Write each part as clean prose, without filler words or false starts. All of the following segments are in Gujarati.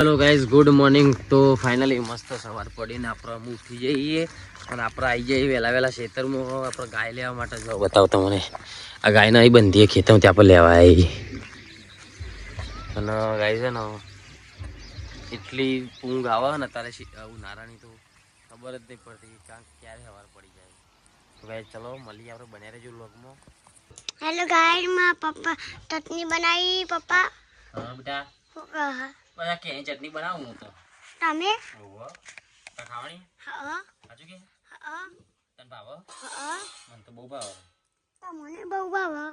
Hello guys, good morning. તો ફાઇનલી મસ્ત સવાર પડીને આપણે ઉઠી જઈએ અને આપણે આવી જઈએ વહેલા ખેતરમાં. આપણે ગાય લેવા માટે જાઓ. બતાવો તમને આ ગાયને અહીં બંધીએ ખેતર ત્યાં આપણે લેવા આવી. અને ગાય છે ને એટલી ઊંઘ આવે ને અત્યારે ઉનાળાની તો ખબર જ નહીં પડતી ક્યારે સવાર પડી જાય. તો ગાય ચલો મળીએ, આપણે બન્યા રહેજો વ્લોગમાં. હેલો ગાઈસ, માં પપ્પા ચટણી બનાવી. પપ્પા હા બેટા, બધા કે ચટણી બનાવું હું તો. તમે ખાવાની હા સાચું કે હા તને ભાવે? હા મને તો બહુ ભાવે. તમને બહુ ભાવે.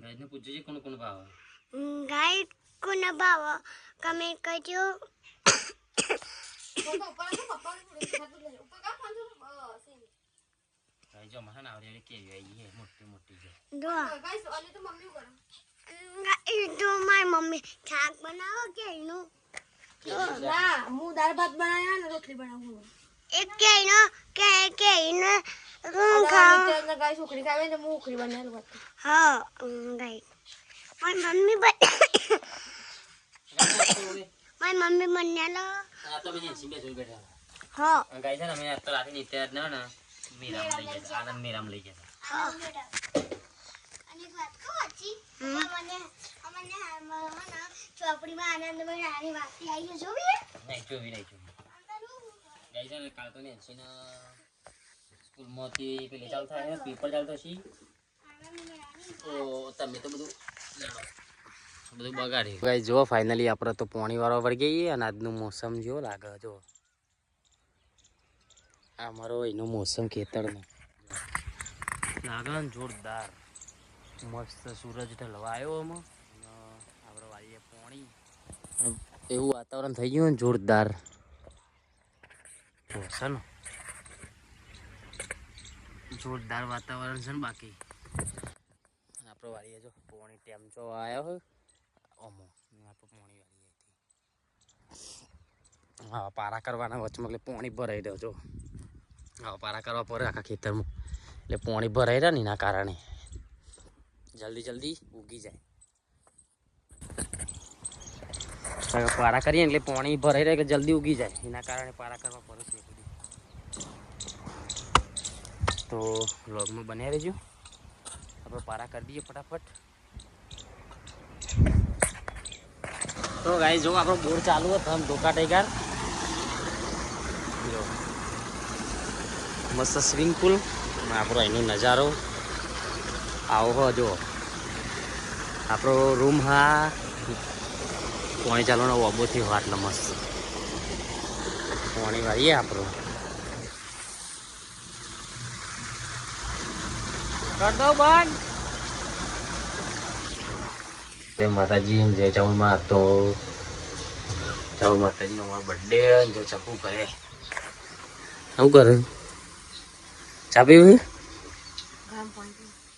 ગાયને પૂછજો છે કોણ કોણ ભાવે. ગાય કોને ભાવે કમેન્ટ કરજો. જો મને આવડે કેવી આવી છે, મોટી મોટી છે. તો મારી મમ્મી શાક બનાવો કે એનું ના હું દાળ ભાત બનાવ્યા ને રોટલી બનાવું. એક કે એનો કે એનો ગાય સુખડી ખાવે ને હું ઉખડી બનાવેલું. હા ગાય મારી મમ્મી મારી મમ્મી બનાવેલો. આ તો મેં સિંબે જોઈ બેઠા. હા ગાય છે ને અમે તો રાતે નીચે જ ના ને મીરામ લઈ ગયા, આનંદ મીરામ લઈ ગયા. ચોપડીમાં આનંદમાં નાની વાતી આવી જોવી નહીં જોવી નહીં જોવી. ગાય છે ને કાલ તો નેન્સી ને સ્કૂલમાંથી પેલી ચાલુ થાય પેપર ચાલતો છે તો તમે તો બધું બગાડી. ગાય જો ફાઇનલી આપણે તો પોણી વાળો વળી ગઈએ અને આજનું મોસમ જેવો લાગે. જો આ મારો એનો મોસમ ખેતરનો લાગે ને જોરદાર મસ્ત. સૂરજ ઢલવા આવ્યો આમાં અને આપણે વાળીએ પોણી. એવું વાતાવરણ થઈ ગયું ને જોરદાર છે ને, જોરદાર વાતાવરણ છે ને. બાકી આપણે વાળીએ જો પોણી ટેમચો આવ્યો હોય અમો આપણે પોણી વાળીએ. હા પારા કરવાના વચમાં એટલે પોણી ભરાઈ રહ્યો. જો હા પારા કરવા પડે આખા ખેતરમાં એટલે પોણી ભરાઈ રહ્યા ને એના કારણે જલ્દી ઉગી જાય. પારા કરીએ એટલે પાણી ભરાઈ રહે કે જલ્દી ઉગી જાય એના કારણે પારા કરવા પડે છે. તો વ્લોગમાં બન્યા રહેજો, આપણે પારા કરી દઈએ ફટાફટ. તો ગાય જો આપણો બોર ચાલુ હતો આમ ધોકા ટાઈગર. જો મસ્ત સ્વિમિંગ પુલ આપણો એનો નજારો આવો હો. જો આપણો રૂમ હા પોણી ચાલવાનો ઓબોથી વાટલો મસ્ત પોણી વાળીએ આપણો. કર દો બંધ. માતાજી જય ચાઉલમાં તો ચાઉલ માતાજીનો અમારો બર્થડે જો ચપ્પુ કરે. શું કરે? ચા પીવી?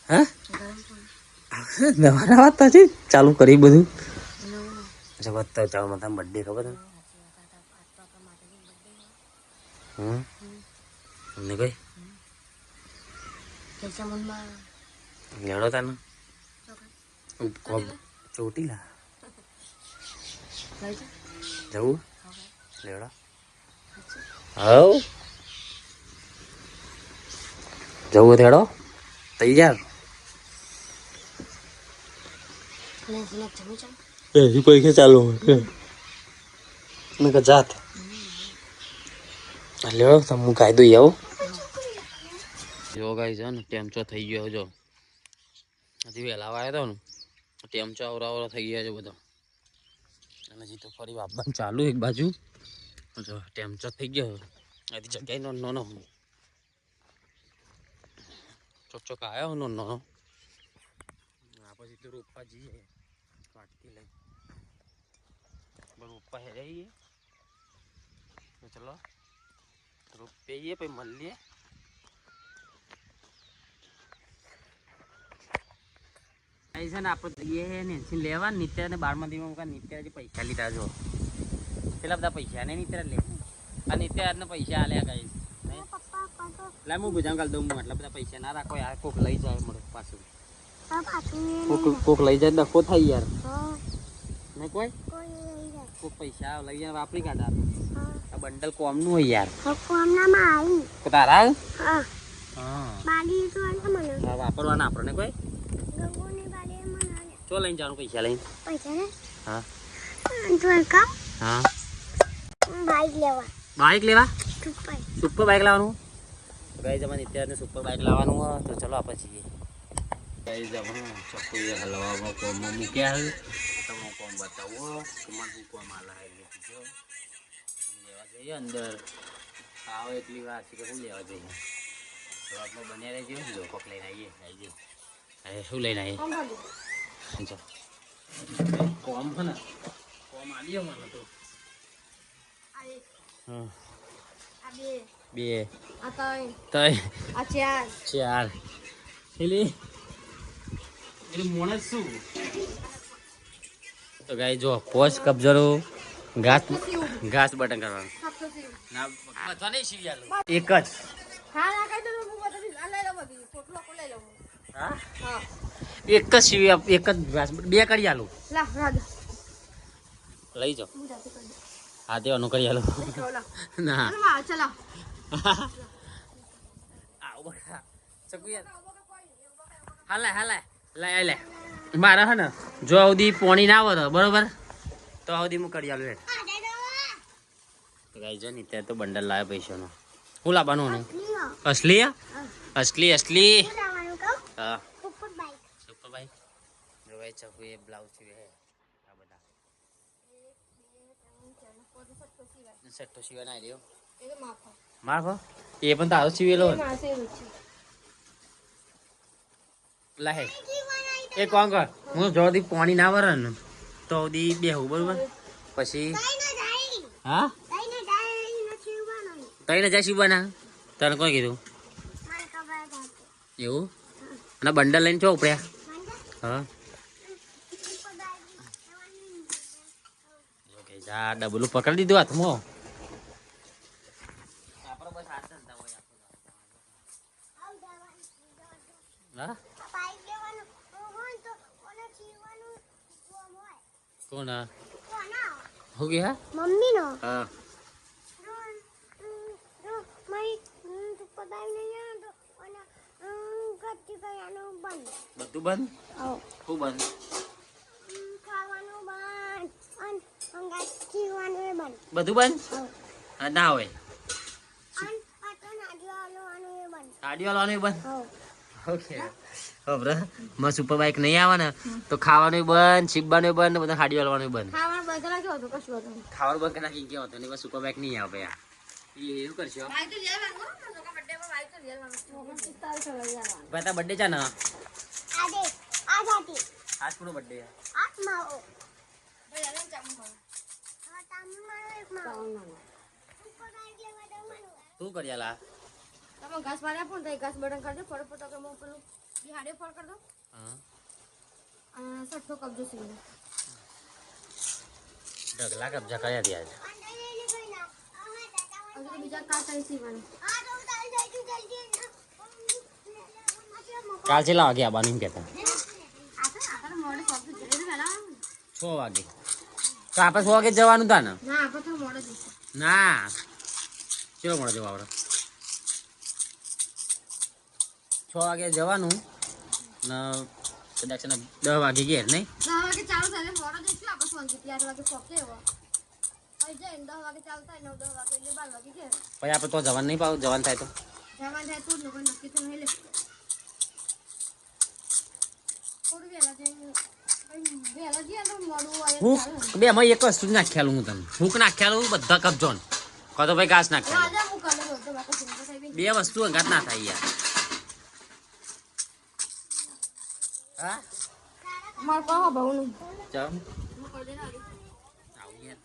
હા નવા વાત છે ચાલુ કરી બધું. અચ્છા બતાવ ચાલો માતા બર્થડે ખબર છે? તમને કઈ લેડો તાને ચોટીલા જવું લેડો. હવ જવું થેડો તૈયાર. એથી પૈસા ચાલુ હોય જાત લેડો તમે હું કાયદો આવો. જો ગાય છે ને ટેમચો થઈ ગયો. જો હજી વહેલા આવ્યો હતો ને ટેમચો અવરા થઈ ગયા છે બધો. અને હજી તો ફરી વાપવાનું ચાલુ એક બાજુ. જો ટેમચો થઈ ગયો હજી જગ્યાએ નો ચોક આવ્યો નો પછી તો રોપવા જઈએ વાટકી લઈ રોપવા હેરાઈએ. ચલો રોપીએ પછી મળીએ. છે ને આપણે જઈએ નેન્સી લેવા. નિત્ય ને 12માં નિત્ય હજી પૈસા લીધા. જો પેલા બધા પૈસા ને નિત્ય લે આ નિત્ય આજના પૈસા આલ્યા ગાઈસ. એટલે હું ગુજામ કાલ દઉં એટલા બધા પૈસા ના રાખો યાર. કોક લઈ જાય મળે પાછું. કોક લઈ જાય ડખો થાય યાર. નહીં કોઈ કોઈ પૈસા લઈ જાય વાપરી કાઢા હા આ બંડલ કોમનું હોય યાર કોમનામાં આવી તો તારા હા હા બાલી તો આને મને હા વાપરવાના આપણને કોઈ ગંગોની બાલી મને આલે ચો લઈને જવાનું પૈસા લઈને પૈસા ને હા તો કામ હા બાઈક લેવા બાઇક લેવા સુપર સુપર બાઇક લાવવાનું ગઈ જમાને અત્યારે સુપર બાઇક લાવવાનું હોય તો ચલો આપણે જઈએ ગઈ જમા ચકુએ હલવામાં કોમમાં મૂક્યા હે તમે કોમ બતાવો તમારે શું કોમ આલા હે જો લેવા જઈએ અંદર આવો એટલી વાત છે કે શું લેવા જઈએ તો આપણે બન્યા રહેજો જો કોક લઈને આવીએ અરે શું લઈને આવીએ જો કોમ છે ને કોમ આવીએ મને તો હા આ બે બે આ ત્રણ ત્રણ આ ચાર ચાર એટલે મોણસ શું તો ગાઈ જો પોસ્ટ કબજરો ઘાસ બટન કરવાનું ના બધા નહીં સીવી આલું એક જ હા ના કઈ દો હું બતાવી આ લઈ લો બધી પોટલો કો લઈ લો હા હા એક જ સીવી એક જ ઘાસ બે કરી આલું લા રાજ લઈ જાઓ હું જાતે કરી દઉં હા તે અનુ કરી આલું લા ના હા ચલો આવ બકા ચકુયા હાલે હાલે લે લે મારા હે ને જો સુધી પોણી ના આવે બરોબર તો સુધી હું કરી આલું તો ગાઈ જો ને ત્યાં તો બંડલ લાવે પૈસાનો શું લાવવાનું ને અસલી અસલી અસલી હા સુપર બાઈક સુપર ભાઈ જો ભાઈ ચકુ એ બ્લાઉઝ છે આ બધા સટ્ટો સિવાય ના રહ્યો એ તો માફા માફ એ પણ તારો સિવેલો માસે છે લાહે એ કોણ કર હું જો દી પાણી ના વરે ને તો દી બેહું બરોબર પછી હા તઈને જાય શિવવાના તને કોણ કીધું એવું અને બંડલ લઈને ચો ઉપડ્યા હા ઓકે જા ડબલું પકડી દીધું હાથમાં આપણો બસ હાથ ધંધા હોય હા કોણ હા શું કે હા મમ્મી નો હા સુપર બાઈક નહીં તો ગચ્ચી કરવાનું બંધ બધું બંધ શું બંધ ખાવાનું બંધ અને ગાચીવાનું એ બંધ બધું બંધ હા, ના હોય ગાડી વાળવાનું બંધ ઓકે બરાબર માં સુપર બાઇક નહીં આવે ને તો ખાવાનું બંધ શીખવાનું બંધ ને બધા ગાડી વાળવાનું બંધ ખાવાનું બધા નાખ્યો હતો કશું હતું ખાવાનું બંધ કરી નાખી ગયો હતો ને સુપર બાઇક નહીં આવે યાર એ શું કરશો ભાઈ તો લેવાનું નોકા બર્થડે માં ભાઈ તો લેવાનું 27 લેવાનું ભાઈ તારા બર્થડે છે ને આજે આ જાતી આજ કોનો બર્થડે આત્મા ઓ ભાઈ આને ચામુ મારો હા તામમાં એક માં સુપર બાઈક લેવા જવાનું શું કર્યાલા તમે ઘાસ માર્યા પણ તો ઘાસ બટન કરી દો ફટફટ તો કે હું પેલું બિહાડે ફોડ કરી દો હા સઠ્ઠો કબજો સીધો ઢગલા કબજા કર્યા હતી આજે હજુ તો બીજા કાચ આવી સીવાનું કાલ છેલ્લા વાગે આવવાનું એમ કહેતા આપણે મોડે કબજો જલ્દી વહેલા 6 વાગે તો આપણે 6 વાગે જવાનું તા ને ના આપણે તો મોડે જઈશું ના ચલો મળો જવા આપણે 6 વાગે જવાનું ને કદાચ ને 10 વાગે ઘેર નહીં 10 વાગે ચાલુ થાય મોડે જઈશું આપણે શાંતિથી 8 વાગે પહોંચે એવો પછી જઈને 10 વાગે ચાલુ થાય 9 10 વાગે એટલે 12 વાગે ઘેર પછી આપણે તો જવાનું નહીં પાવ જવાનું થાય તો જવાન થાય તો જ ને કોઈ નક્કી તો નહીં લે થોડું વહેલા જઈને વહેલા જઈએ તો મોડું આવે હું બે એમાં એક વસ્તુ જ નાખ્યાલું હું તમને હૂક નાખ્યાલું બધા કબજો ને કહો તો ભાઈ ઘાસ નાખ્યાલું રાજા હું કલર હતો બાકી ચિંતા થઈ ગઈ બે વસ્તુ અંગાત ના થાય યાર હા માર કહો બહુ નહીં ચમ હું કરી દેના આવું યાર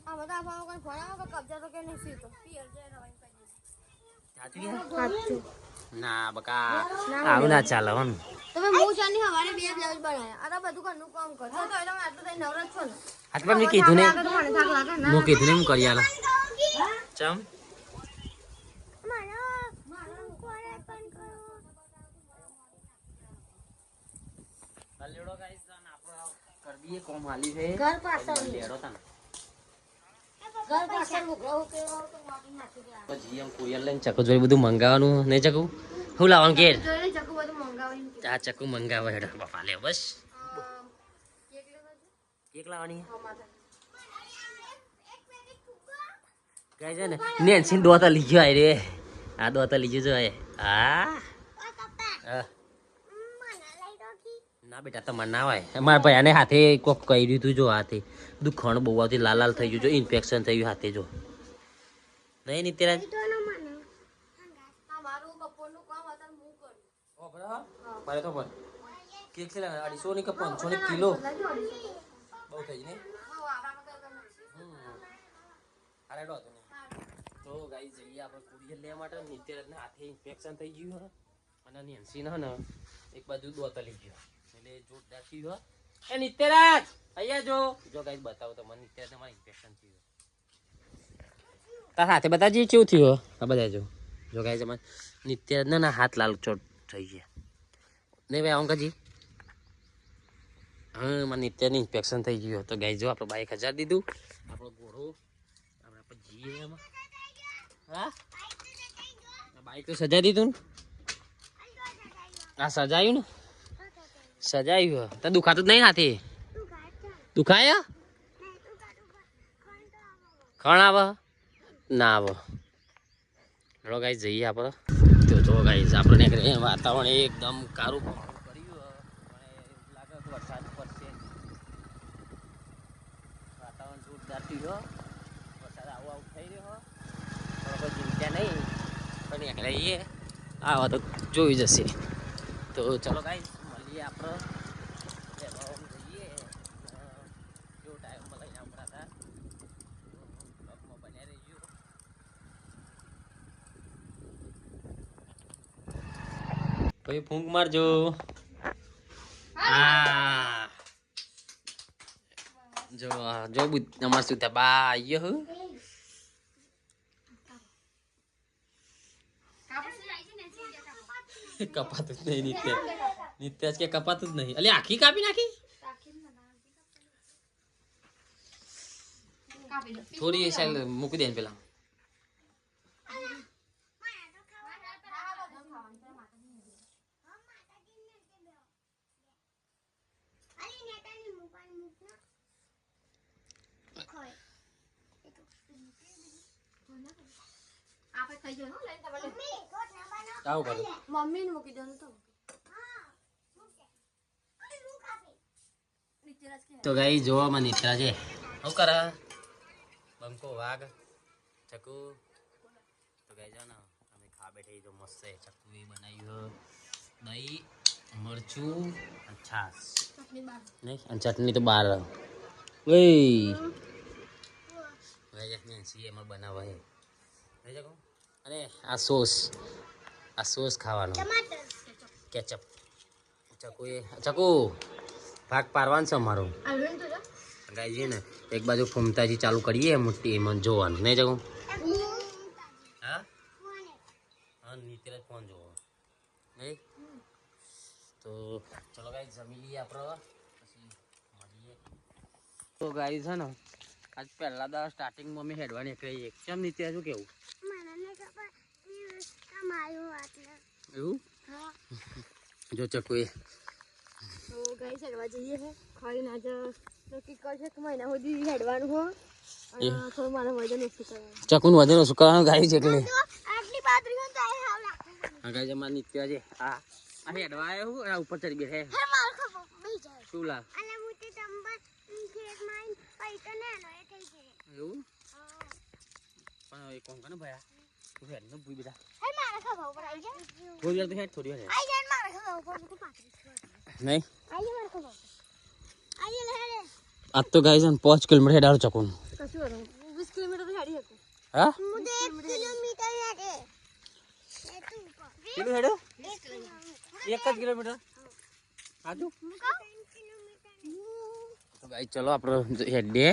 આ બધા આપણો કોઈ ફોન આવે કે કબજા તો કે નહીં સીતો પિયર જે રવાઈ કરી સાચું યાર સાચું ના બકા આવું ના ચાલે હો ને તમે હું ચાની હવારે બે બ્લાઉઝ બનાયા આ બધું ઘરનું કામ કરો તો એટલે આટલું થઈ નવરત છો ને હાથ પર મેં કીધું ને લાગે તો મને થાક લાગે ના હું કીધું ને હું કરી આલો ચમ હલેડો ગાઈસ આપણો કરી એ કોમ હાલી છે ઘર પાછળ લેડો તા ઘર પાછળ મોકલાવું કે તો મારી નાખી દે તો જીએમ કોયલ લઈને ચકુ જોઈ બધું મંગાવવાનું નહીં ચકુ શું લાવવાનું કે જોઈને જકુ બધું મંગાવીને આ ચકુ મંગાવે હેડો બાપા લે બસ કેક લેવા કેક લાવવાની માતા ગાય છે ને નેન્સી દોતા લીધો આય રે આ દોતા લીધો જો આય હા હા ના બેટા તમારે ના હોય મારા ભાઈ આને હાથે કોક કહી દીધું જો હાથે દુખણ બહુ આવતી લાલ લાલ થઈ ગયું જો ઇન્ફેક્શન થઈ ગયું હાથે જો નહીં નિત્યરાજ મારું બપોરનું કામ અત્યારે હું કરું મારે તો પણ કેક છે 250 ની કે 500 ની કિલો બહુ થઈ ને અરે ડો તો ગાઈસ જઈએ આપણે કુરિયર લેવા માટે નિત્યરાજને હાથે ઇન્ફેક્શન થઈ ગયું હે અને નેન્સી ને એક બાજુ દોતા લઈ ગયો એટલે જોરદાર થયું હે એ નિત્યરાજ અહીંયા જો ગાઈસ બતાવો તો મને નિત્યરાજ તમારે ઇન્ફેક્શન થયું તાર હાથે બતાજી કેવું થયું આ બધા જો ગાઈસ અમારે નિત્યરાજ ના હાથ લાલ ચોટ થઈ ગયા નહીં ભાઈ અંકજી હા મને નિત્યરાજને ઇન્ફેક્શન થઈ ગયું તો ગાઈસ જો આપણે બાઈક 1000 દીધું આપણો ઘોડો આપણે જઈએ એમાં હા બાઈક તો સજાઈ દીધું ને આ સજાયું ને સજાયું તો દુખાતું જ નહીં હાથે દુખાય ખણ આવે ના આવે ચલો ગાઈસ જઈએ આપણે તો જો ગાઈસ આપણે વાતાવરણ એકદમ કારું કર્યું લાગે વરસાદ પડશે વાતાવરણ જોરદાર થયું વરસાદ આવું થઈ રહ્યો કોઈ ચિંતા નહીં પણ એકલા જઈએ આવા તો જોઈ જશે તો ચલો ગાઈસ મળીએ આપણે જઈએ જો ટાઈમ મળે આપણા હતા બન્યા રહીશું ભાઈ ફૂંક મારજો હા જો અમાર શું થયા બા આવ્યો હું કપાતું જ નહીં નિત્યાજ કે કપાતું જ નહીં અલે આખી કાપી નાખી થોડી સાઈડ મૂકી દે પેલા આવું કરું મમ્મી ને મૂકી દો તો તો ગાઈ જોવામાં નિત્રા છે શું કરે બંકો વાઘ ચકુ તો ગાઈ જાઓ ને અમે ખા બેઠી તો મસ્ત છે ચકુ એ બનાવ્યું દહીં મરચું અને છાશ નહીં અને ચટણી તો બાર નેન્સી એમાં બનાવે છે અને આ સોસ ખાવાનો કેચઅપ ચકુ ભાગ પારવાનું છે અમારો ગાઈ છે ને એક બાજુ ફૂમતાજી ચાલુ કરીએ મોટી એમાં જોવાનું નહીં જવું હા હા નિત્યરાજ ફોન જોવો નહીં તો ચલો ગાઈ જમી લઈએ આપણે પછી મળીએ તો ગાઈ છે ને આજ પહેલા દા સ્ટાર્ટિંગમાં અમે હેડવા નીકળીએ કેમ નિત્યરાજ શું કેવું એવું જો ચકુ એ તો ગાઈ હેડવા જઈએ છે ખાઈ ના જ નક્કી કરશે કે મહિના સુધી હેડવાનું હો અને થોડું મારા વજન ઓછું કરવાનું ચકુનું વજન ઓછું કરવાનું ગાઈ છે એટલે આટલી બાદરી હોય તો હાવ લાગે હા ગાઈ છે મારા નિત્ય છે આ હેડવા આવ્યો હું આ ઉપર ચડી બેઠે હે માર ખબર બેહી જાય શું લા અને મુતે તંબર ખેત માં પૈતો ને નો એ થઈ ગઈ એવું પણ એ કોણ કને ભયા તું હેડ ન ભૂઈ બેટા હે માર ખબર ઉપર આવી જાય થોડી વાર તો હેડ થોડી વાર આઈ જાય માર ખબર ઉપર તો પાતરી નહીં આઈ માર ખબર આઈ લે હેડે આજ તો ગાઈ છે ને 5 કિલોમીટર હેડાડો ચકુન કશું વાંધો નહીં. 20 કિલોમીટર તો હેડી શકું હા મુતે 1 કિલોમીટર હેડે એ તું ઉપર કેટલું હેડો 1 કિલોમીટર 1 જ કિલોમીટર આજુ મુકા 3 કિલોમીટર તો ગાઈ ચલો આપણે હેડ દે